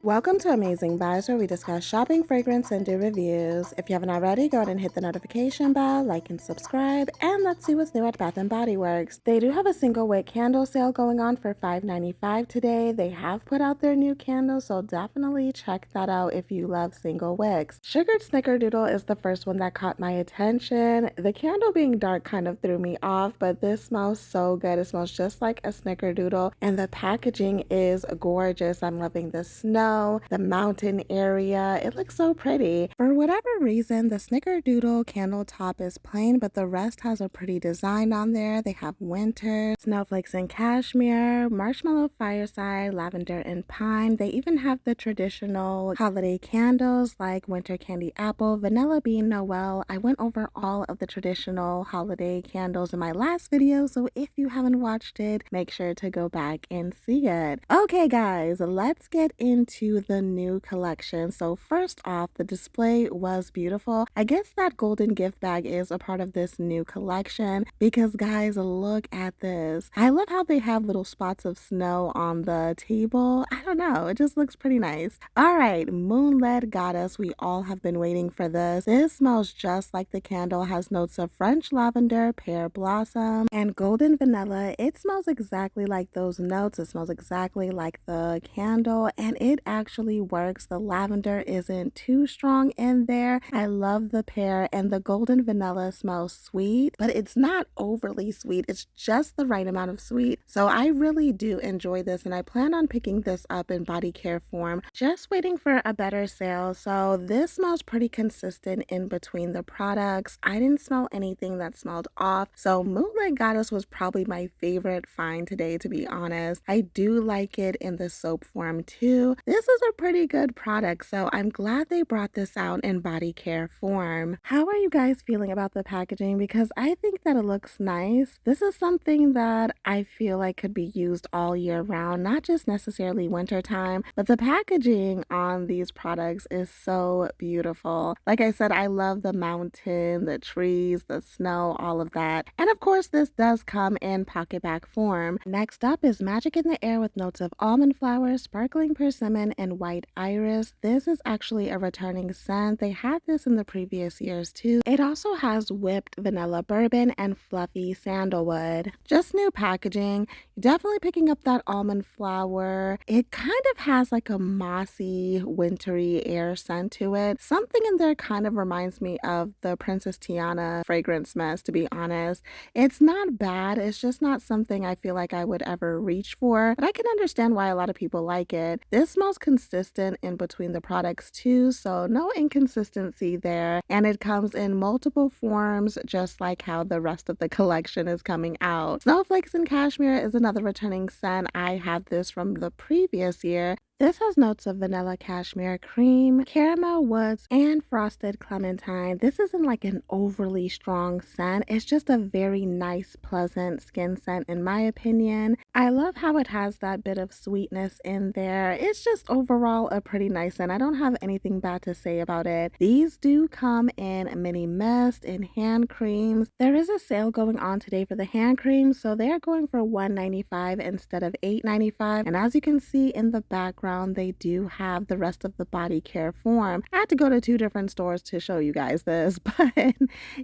Welcome to Amazing Buys, where we discuss shopping, fragrance, and do reviews. If you haven't already, go ahead and hit the notification bell, like and subscribe, and let's see what's new at Bath and Bodyworks. They do have a single wick candle sale going on for $5.95 today. They have put out their new candles, so definitely check that out if you love single wicks. Sugared Snickerdoodle is the first one that caught my attention. The candle being dark kind of threw me off, but this smells so good. It smells just like a Snickerdoodle, and the packaging is gorgeous. I'm loving the snow, the mountain area. It looks so pretty. For whatever reason, the Snickerdoodle candle top is plain, but the rest has a pretty design on there. They have winter, snowflakes and cashmere, marshmallow fireside, lavender and pine. They even have the traditional holiday candles like winter candy apple, vanilla bean Noel. I went over all of the traditional holiday candles in my last video, so if you haven't watched it, make sure to go back and see it. Okay guys, let's get into the new collection. So first off, the display was beautiful. I guess that golden gift bag is a part of this new collection because guys, look at this. I love how they have little spots of snow on the table. I don't know, it just looks pretty nice. All right, Moonlit Goddess. We all have been waiting for this. This smells just like the candle, has notes of French lavender, pear blossom, and golden vanilla. It smells exactly like those notes. It smells exactly like the candle, and it actually works. The lavender isn't too strong in there. I love the pear, and the golden vanilla smells sweet, but it's not overly sweet. It's just the right amount of sweet. So I really do enjoy this, and I plan on picking this up in body care form. Just waiting for a better sale. So this smells pretty consistent in between the products. I didn't smell anything that smelled off. So Moonlight Goddess was probably my favorite find today, to be honest. I do like it in the soap form too. This is a pretty good product, so I'm glad they brought this out in body care form. How are you guys feeling about the packaging? Because I think that it looks nice. This is something that I feel like could be used all year round, not just necessarily wintertime, but the packaging on these products is so beautiful. Like I said, I love the mountain, the trees, the snow, all of that. And of course, this does come in pocket bag form. Next up is Magic in the Air with notes of almond flowers, sparkling persimmon, and white iris. This is actually a returning scent. They had this in the previous years too. It also has whipped vanilla bourbon and fluffy sandalwood. Just new packaging. Definitely picking up that almond flower. It kind of has like a mossy, wintry air scent to it. Something in there kind of reminds me of the Princess Tiana fragrance mist, to be honest. It's not bad. It's just not something I feel like I would ever reach for, but I can understand why a lot of people like it. This smells consistent in between the products too, so no inconsistency there. And it comes in multiple forms, just like how the rest of the collection is coming out. Snowflakes and Cashmere is another returning scent. I had this from the previous year. This has notes of vanilla cashmere cream, caramel woods, and frosted clementine. This isn't like an overly strong scent. It's just a very nice, pleasant skin scent in my opinion. I love how it has that bit of sweetness in there. It's just overall a pretty nice scent. I don't have anything bad to say about it. These do come in mini mist and hand creams. There is a sale going on today for the hand creams, so they're going for $1.95 instead of $8.95. And as you can see in the background, they do have the rest of the body care form. I had to go to 2 different stores to show you guys this, but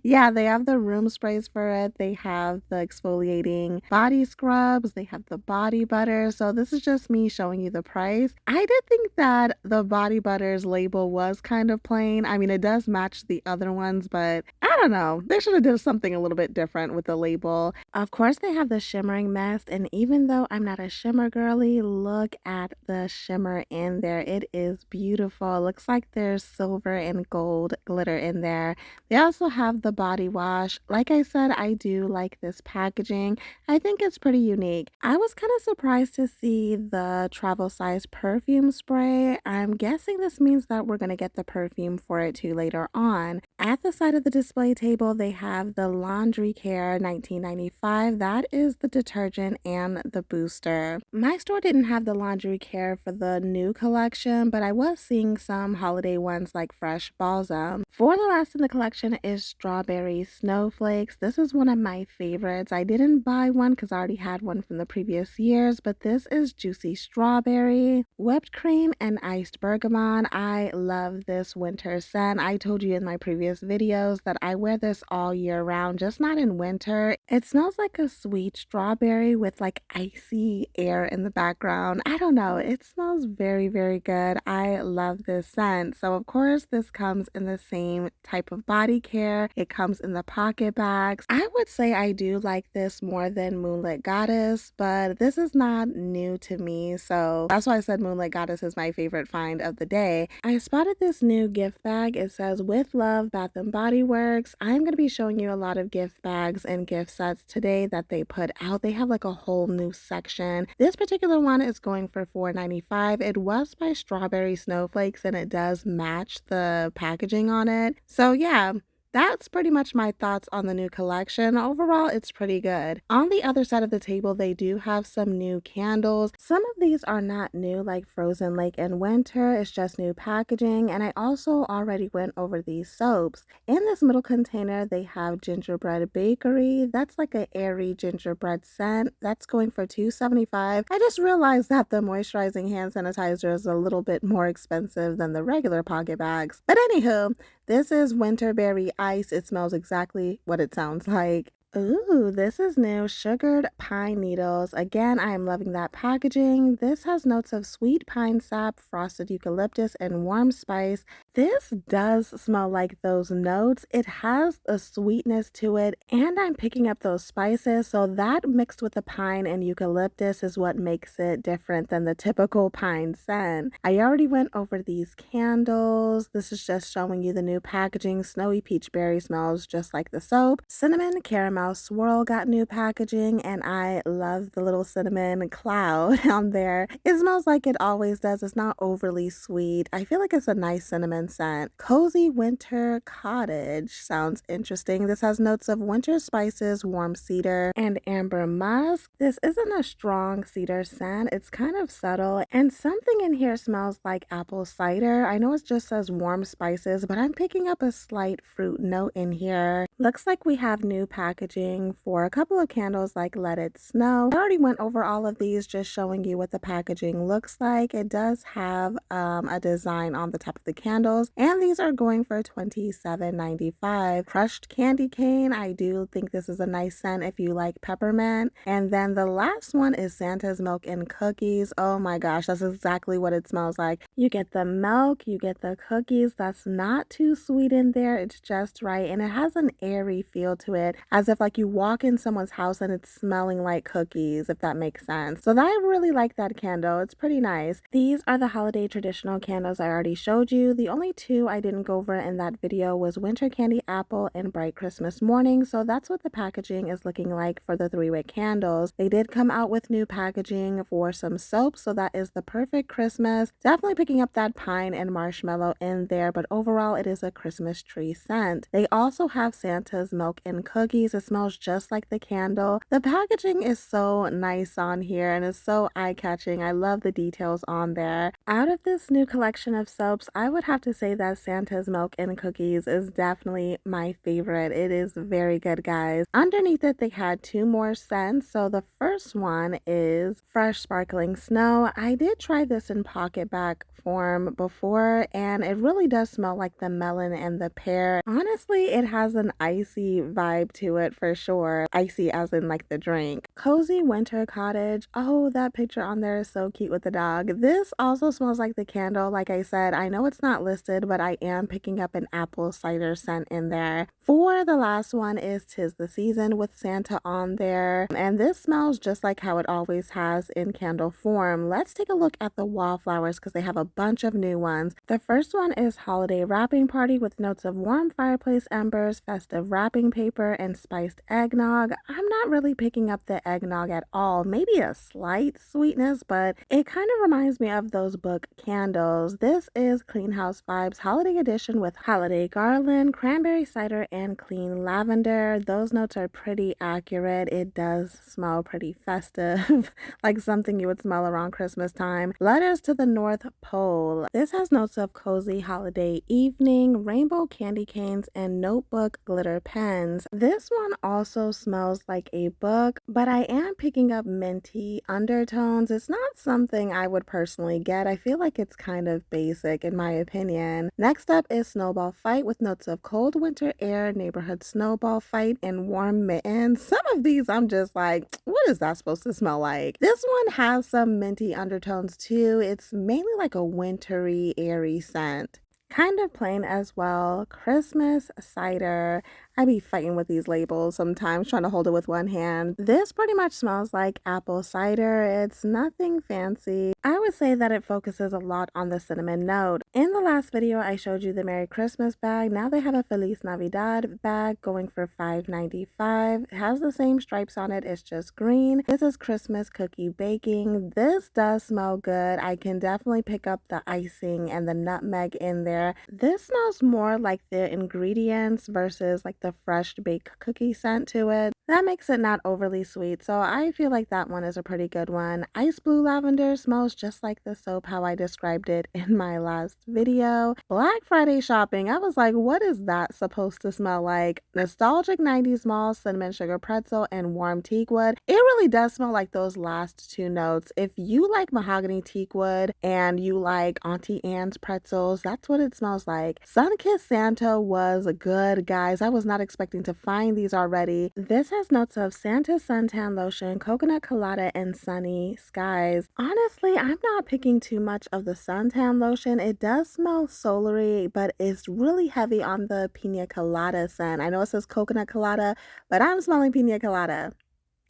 yeah, they have the room sprays for it. They have the exfoliating body scrubs. They have the body butter. So this is just me showing you the price. I did think that the body butter's label was kind of plain. I mean, it does match the other ones, but I don't know. They should have done something a little bit different with the label. Of course, they have the shimmering mist, and even though I'm not a shimmer girly, look at the shimmer in there. It is beautiful. It looks like there's silver and gold glitter in there. They also have the body wash. Like I said, I do like this packaging. I think it's pretty unique. I was kind of surprised to see the travel size perfume spray. I'm guessing this means that we're going to get the perfume for it too later on. At the side of the display table, they have the Laundry Care 1995. That is the detergent and the booster. My store didn't have the Laundry Care for the the new collection, but I was seeing some holiday ones like Fresh Balsam. For the last in the collection is Strawberry Snowflakes. This is one of my favorites. I didn't buy one because I already had one from the previous years, but this is Juicy Strawberry, Whipped Cream, and Iced Bergamot. I love this winter scent. I told you in my previous videos that I wear this all year round, just not in winter. It smells like a sweet strawberry with like icy air in the background. I don't know. It smells very, very good. I love this scent. So of course this comes in the same type of body care. It comes in the pocket bags. I would say I do like this more than Moonlit Goddess, but this is not new to me. So that's why I said Moonlit Goddess is my favorite find of the day. I spotted this new gift bag. It says "With Love, Bath and Bodyworks." I'm going to be showing you a lot of gift bags and gift sets today that they put out. They have like a whole new section. This particular one is going for $4.95. It was by Strawberry Snowflakes and it does match the packaging on it. So yeah, that's pretty much my thoughts on the new collection. Overall, it's pretty good. On the other side of the table, they do have some new candles. Some of these are not new, like Frozen Lake and Winter. It's just new packaging. And I also already went over these soaps. In this middle container, they have Gingerbread Bakery. That's like an airy gingerbread scent. That's going for $2.75. I just realized that the moisturizing hand sanitizer is a little bit more expensive than the regular pocket bags. But anywho, this is Winterberry Ice. It smells exactly what it sounds like. Ooh, this is new sugared pine needles. Again, I am loving that packaging. This has notes of sweet pine sap, frosted eucalyptus, and warm spice. This does smell like those notes. It has a sweetness to it, and I'm picking up those spices. So that mixed with the pine and eucalyptus is what makes it different than the typical pine scent. I already went over these candles. This is just showing you the new packaging. Snowy peach berry smells just like the soap. Cinnamon caramel swirl got new packaging, and I love the little cinnamon cloud on there. It smells like it always does. It's not overly sweet. I feel like it's a nice cinnamon scent. Cozy Winter Cottage sounds interesting. This has notes of winter spices, warm cedar, and amber musk. This isn't a strong cedar scent. It's kind of subtle, and something in here smells like apple cider. I know it just says warm spices, but I'm picking up a slight fruit note in here. Looks like we have new packaging for a couple of candles like Let It Snow. I already went over all of these, just showing you what the packaging looks like. It does have a design on the top of the candles, and these are going for $27.95. Crushed candy cane. I do think this is a nice scent if you like peppermint. And then the last one is Santa's Milk and Cookies. Oh my gosh, that's exactly what it smells like. You get the milk, you get the cookies. That's not too sweet in there. It's just right, and it has an airy feel to it, as if like you walk in someone's house and it's smelling like cookies, if that makes sense. So I really like that candle. It's pretty nice. These are the holiday traditional candles I already showed you. The only two I didn't go over in that video was Winter Candy Apple and Bright Christmas Morning. So that's what the packaging is looking like for the 3-wick candles. They did come out with new packaging for some soap, so that is the perfect Christmas. Definitely picking up that pine and marshmallow in there, but overall it is a Christmas tree scent. They also have Santa's Milk and Cookies. It smells just like the candle. The packaging is so nice on here and it's so eye-catching. I love the details on there. Out of this new collection of soaps, I would have to say that Santa's Milk and Cookies is definitely my favorite. It is very good, guys. Underneath it, they had 2 more scents. So the first one is Fresh Sparkling Snow. I did try this in pocket bag form before, and it really does smell like the melon and the pear. Honestly, it has an icy vibe to it for sure. Icy as in like the drink. Cozy Winter Cottage. Oh, that picture on there is so cute with the dog. This also smells like the candle. Like I said, I know it's not listed, but I am picking up an apple cider scent in there. For the last one is 'Tis the Season with Santa on there. And this smells just like how it always has in candle form. Let's take a look at the Wallflowers because they have a bunch of new ones. The first one is Holiday Wrapping Party with notes of warm fireplace embers, festive wrapping paper, and spiced eggnog. I'm not really picking up the eggnog at all. Maybe a slight sweetness, but it kind of reminds me of those notebook candles. This is Clean House Vibes Holiday Edition with holiday garland, cranberry cider, and clean lavender. Those notes are pretty accurate. It does smell pretty festive, like something you would smell around Christmas time. Letters to the North Pole. This has notes of cozy holiday evening, rainbow candy canes, and notebook glitter pens. This one also smells like a book, but I am picking up minty undertones. It's not something I would personally get. I feel like it's kind of basic in my opinion. Next up is Snowball Fight with notes of cold winter air, neighborhood snowball fight, and warm mittens. Some of these I'm just like, what is that supposed to smell like? This one has some minty undertones too. It's mainly like a wintry, airy scent. Kind of plain as well. Christmas cider. I be fighting with these labels sometimes, trying to hold it with one hand. This pretty much smells like apple cider. It's nothing fancy. I would say that it focuses a lot on the cinnamon note. In the last video, I showed you the Merry Christmas bag. Now they have a Feliz Navidad bag going for $5.95. It has the same stripes on it. It's just green. This is Christmas cookie baking. This does smell good. I can definitely pick up the icing and the nutmeg in there. This smells more like the ingredients versus like the fresh baked cookie scent to it. That makes it not overly sweet, so I feel like that one is a pretty good one. Ice blue lavender smells just like the soap how I described it in my last video. Black Friday shopping, I was like, what is that supposed to smell like? Nostalgic 90s mall, cinnamon sugar pretzel, and warm teak wood. It really does smell like those last two notes. If you like mahogany teak wood and you like Auntie Anne's pretzels, that's what it smells like. Sunkissed Santa was good, guys. I was not expecting to find these already. This has notes of Santa suntan lotion, coconut colada, and sunny skies. Honestly, I'm not picking too much of the suntan lotion. It does smell solary, but it's really heavy on the pina colada scent. I know it says coconut colada, but I'm smelling pina colada.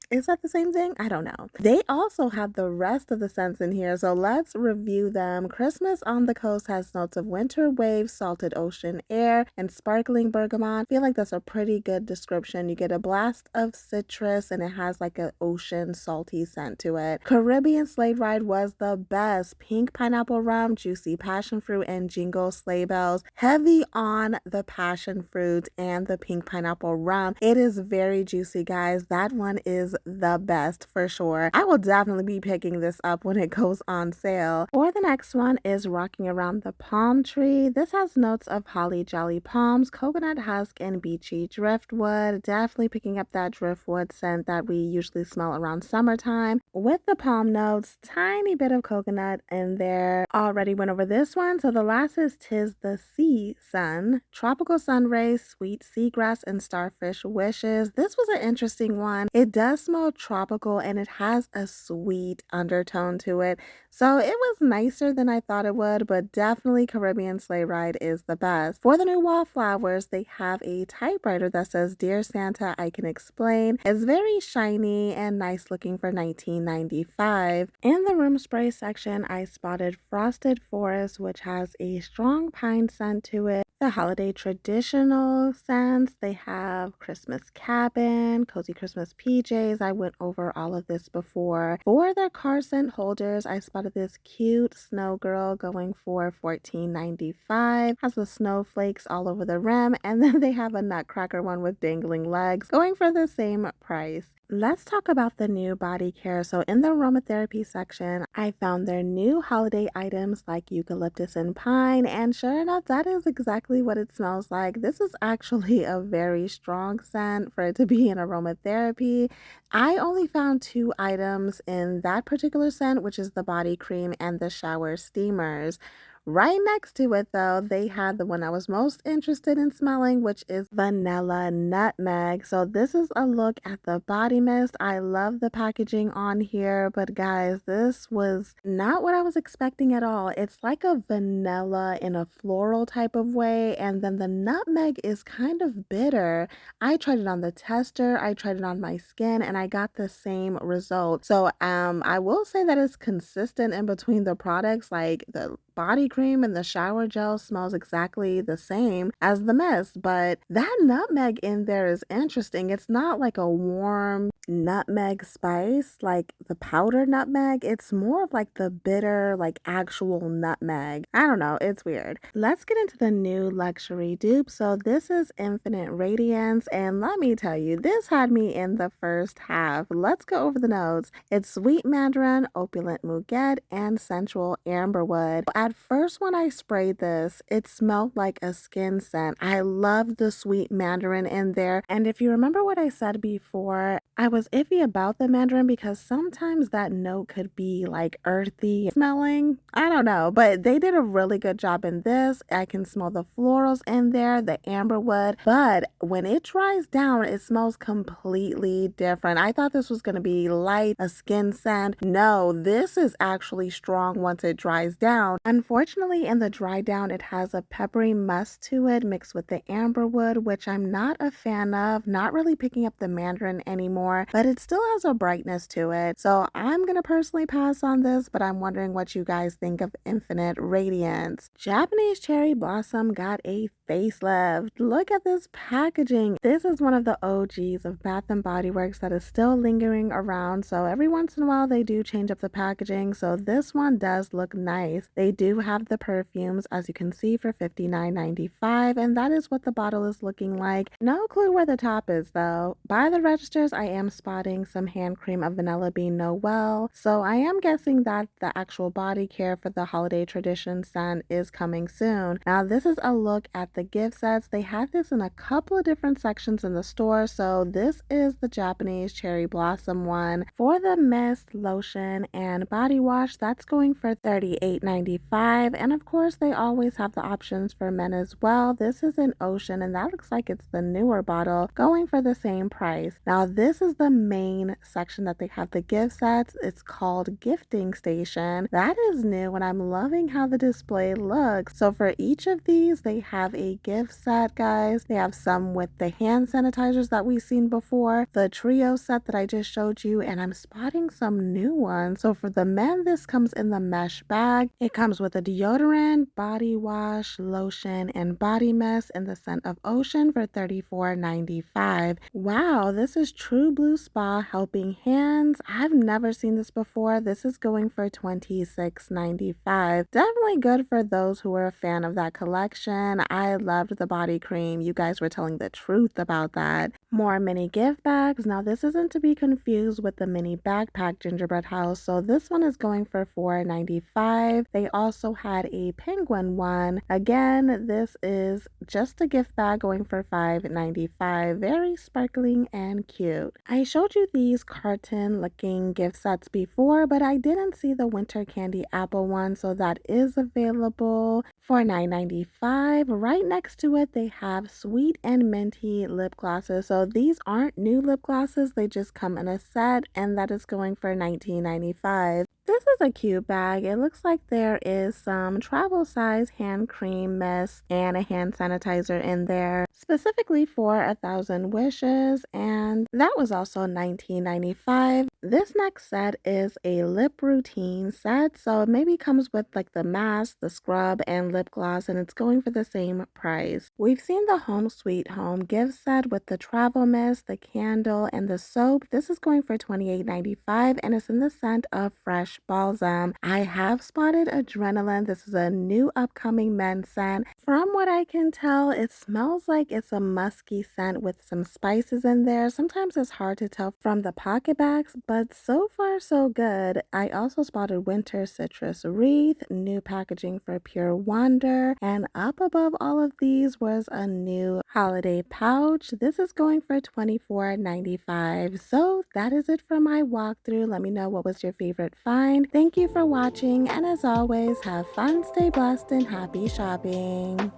Is that the same thing? I don't know. They also have the rest of the scents in here, so let's review them. Christmas on the Coast has notes of winter waves, salted ocean air, and sparkling bergamot. I feel like that's a pretty good description. You get a blast of citrus, and it has like an ocean salty scent to it. Caribbean Sleigh Ride was the best. Pink pineapple rum, juicy passion fruit, and jingle sleigh bells. Heavy on the passion fruit and the pink pineapple rum. It is very juicy, guys. That one is the best for sure. I will definitely be picking this up when it goes on sale. Or the next one is Rocking Around the Palm Tree. This has notes of holly jolly palms, coconut husk, and beachy driftwood. Definitely picking up that driftwood scent that we usually smell around summertime. With the palm notes, tiny bit of coconut in there. Already went over this one. So the last is Tis the Sea Sun. Tropical sun rays, sweet seagrass, and starfish wishes. This was an interesting one. It does smell tropical and it has a sweet undertone to it. So it was nicer than I thought it would, but definitely Caribbean Sleigh Ride is the best. For the new Wallflowers, they have a typewriter that says, Dear Santa, I Can Explain. It's very shiny and nice looking for $19.95. In the room spray section, I spotted Frosted Forest, which has a strong pine scent to it. The holiday traditional scents, they have Christmas cabin, cozy Christmas PJs. I went over all of this before. For the car scent holders, I spotted this cute snow girl going for $14.95. Has the snowflakes all over the rim, and then they have a nutcracker one with dangling legs going for the same price. Let's talk about the new body care. So in the aromatherapy section, I found their new holiday items like eucalyptus and pine, and sure enough, that is exactly what it smells like. This is actually a very strong scent for it to be in aromatherapy. I only found two items in that particular scent, which is the body cream and the shower steamers. Right next to it, though, they had the one I was most interested in smelling, which is vanilla nutmeg. So this is a look at the body mist. I love the packaging on here, but guys, this was not what I was expecting at all. It's like a vanilla in a floral type of way, and then the nutmeg is kind of bitter. I tried it on the tester, I tried it on my skin, and I got the same result. So I will say that it's consistent in between the products, like the body cream and the shower gel smells exactly the same as the mist, but that nutmeg in there is interesting. It's not like a warm nutmeg spice, like the powdered nutmeg. It's more of like the bitter, like actual nutmeg. I don't know, it's weird. Let's get into the new luxury dupe. So this is Infinite Radiance, and let me tell you, this had me in the first half. Let's go over the notes. It's sweet mandarin, opulent muguet, and sensual amberwood. At first when I sprayed this, it smelled like a skin scent. I love the sweet mandarin in there. And if you remember what I said before, I was iffy about the mandarin because sometimes that note could be like earthy smelling. I don't know, but they did a really good job in this. I can smell the florals in there, the amberwood, but when it dries down, it smells completely different. I thought this was going to be light, a skin scent. No, this is actually strong once it dries down. Unfortunately, in the dry down, it has a peppery musk to it mixed with the amberwood, which I'm not a fan of, not really picking up the mandarin anymore, but it still has a brightness to it. So I'm going to personally pass on this, but I'm wondering what you guys think of Infinite Radiance. Japanese Cherry Blossom got a facelift. Look at this packaging. This is one of the OGs of Bath and Body Works that is still lingering around. So every once in a while they do change up the packaging. So this one does look nice. They do have the perfumes, as you can see, for $59.95, and that is what the bottle is looking like. No clue where the top is though. By the registers, I am spotting some hand cream of Vanilla Bean Noel. So I am guessing that the actual body care for the holiday tradition scent is coming soon. Now this is a look at the gift sets. They had this in a couple of different sections in the store. So this is the Japanese Cherry Blossom one. For the mist, lotion, and body wash, that's going for $38.95. And of course, they always have the options for men as well. This is an Ocean, and that looks like it's the newer bottle, going for the same price. Now this is the main section that they have the gift sets. It's called Gifting Station. That is new, and I'm loving how the display looks. So for each of these, they have a gift set, guys. They have some with the hand sanitizers that we've seen before, the trio set that I just showed you, and I'm spotting some new ones. So for the men, this comes in the mesh bag. It comes with a deodorant, body wash, lotion, and body mist in the scent of Ocean for $34.95. Wow, this is True Blue Spa Helping Hands. I've never seen this before. This is going for $26.95. Definitely good for those who are a fan of that collection. I loved the body cream. You guys were telling the truth about that. More mini gift bags. Now this isn't to be confused with the mini backpack gingerbread house. So this one is going for $4.95. They also had a penguin one. Again, this is just a gift bag going for $5.95. Very sparkling and cute. I showed you these carton looking gift sets before, but I didn't see the winter candy apple one, so that is available for $9.95. Right next to it, they have sweet and minty lip glosses. So these aren't new lip glosses, they just come in a set, and that is going for $19.95. This is a cute bag. It looks like there is some travel size hand cream mist and a hand sanitizer in there, specifically for 1,000 wishes, and that was also $19.95. This next set is a lip routine set, so it maybe comes with like the mask, the scrub, and lip gloss, and it's going for the same price. We've seen the Home Sweet Home gift set with the travel mist, the candle, and the soap. This is going for $28.95, and it's in the scent of Fresh Balsam. I have spotted Adrenaline. This is a new upcoming men's scent. From what I can tell, it smells like it's a musky scent with some spices in there. Sometimes it's hard to tell from the pocket bags, but so far so good. I also spotted Winter Citrus Wreath, new packaging for Pure Wonder, and up above all of these was a new holiday pouch. This is going for $24.95. So that is it for my walkthrough. Let me know what was your favorite find. Thank you for watching, and as always, have fun, stay blessed, and happy shopping.